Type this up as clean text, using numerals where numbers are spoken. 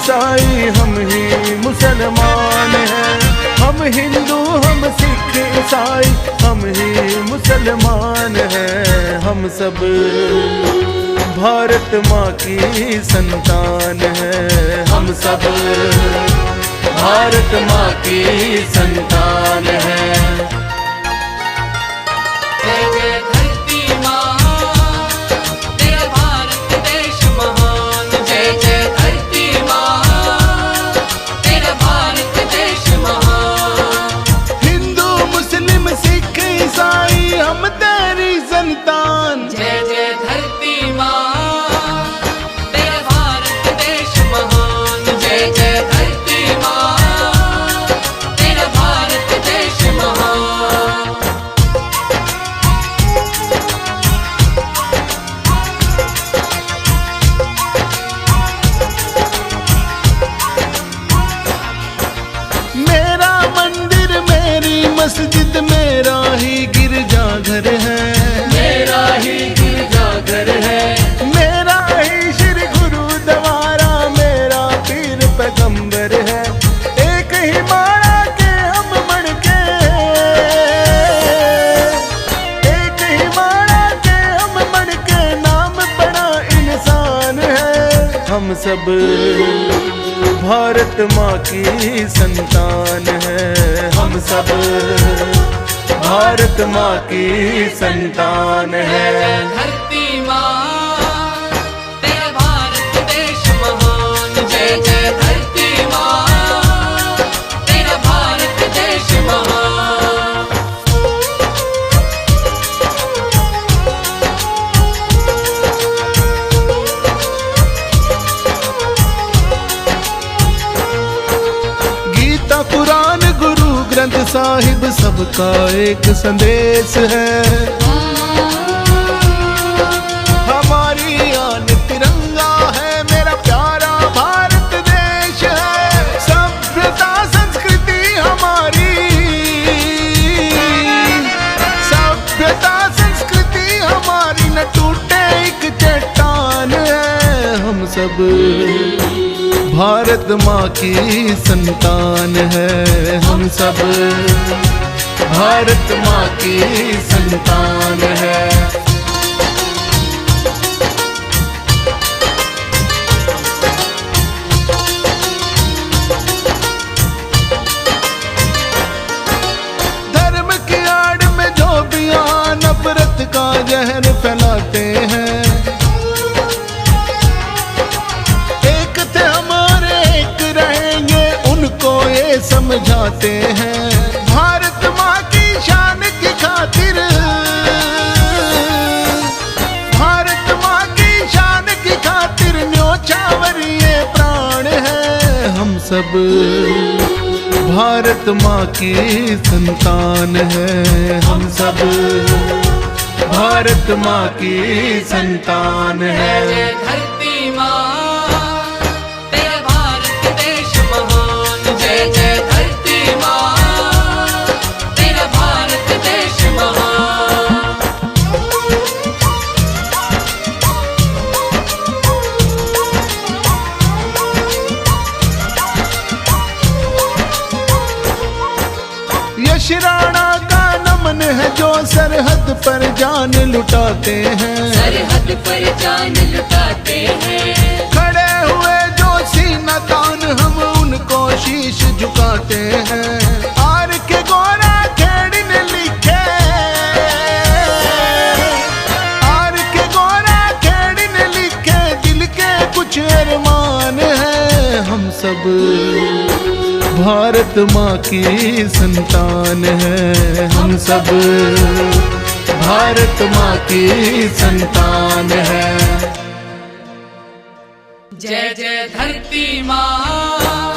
ईसाई हम ही मुसलमान हैं। हम हिंदू हम सिख ईसाई हम ही मुसलमान हैं। हम सब भारत माँ की संतान हैं। हम सब भारत माँ की संतान हैं। जय जय धरती माँ, तेरा भारत देश महान। जय जय धरती माँ, तेरा भारत देश महान। हिंदू मुस्लिम सिख ईसाई हम तेरी संतान। जय जय धरती माँ, तेरा भारत देश महान। जय जय धरती माँ, तेरा भारत देश महान। मेरा मंदिर मेरी मस्जिद मेरा ही गिरजाघर है। मेरा ही गिरजाघर है। मेरा ही श्री गुरुद्वारा मेरा पीर पैगंबर है। एक ही माला के हम मणके, एक ही माला के हम मणके, नाम बड़ा इंसान है। हम सब भारत माँ की संतान है। हम सब भारत माँ की संतान है। धरती माँ, तेरा भारत देश महान। जय जय धरती माँ, तेरा भारत देश महान। गीता कुरान गुरु ग्रंथ साहिब सबका एक संदेश है। हमारी आन तिरंगा है, मेरा प्यारा भारत देश है। सभ्यता संस्कृति हमारी, सभ्यता संस्कृति हमारी न टूटे एक चट्टान है। हम सब भारत माँ की संतान है। हम सब भारत माँ की संतान है। धर्म की आड़ में जो भी नफरत का जहर फैलाते हैं, समझाते हैं। भारत माँ की शान की खातिर, भारत माँ की शान की खातिर न्योछावर ये प्राण है। हम सब भारत माँ की संतान है। हम सब भारत माँ की संतान है। जय धरती माँ, तेरा भारत देश महान। जय जय धरती माँ, तेरा भारत देश महान। यश राणा का नमन है जो सरहद पर जान लुटाते हैं। सरहद पर जान लुटाते हैं। खड़े हुए जो सीना तान हम उनको शीश झुकाते हैं। आर के गोरा खेड़ी ने लिखे, आर के गोरा खेड़ी ने लिखे, दिल के कुछ अरमान है। हम सब भारत माँ की संतान है। हम सब भारत माँ की संतान है। जय जय धरती माँ,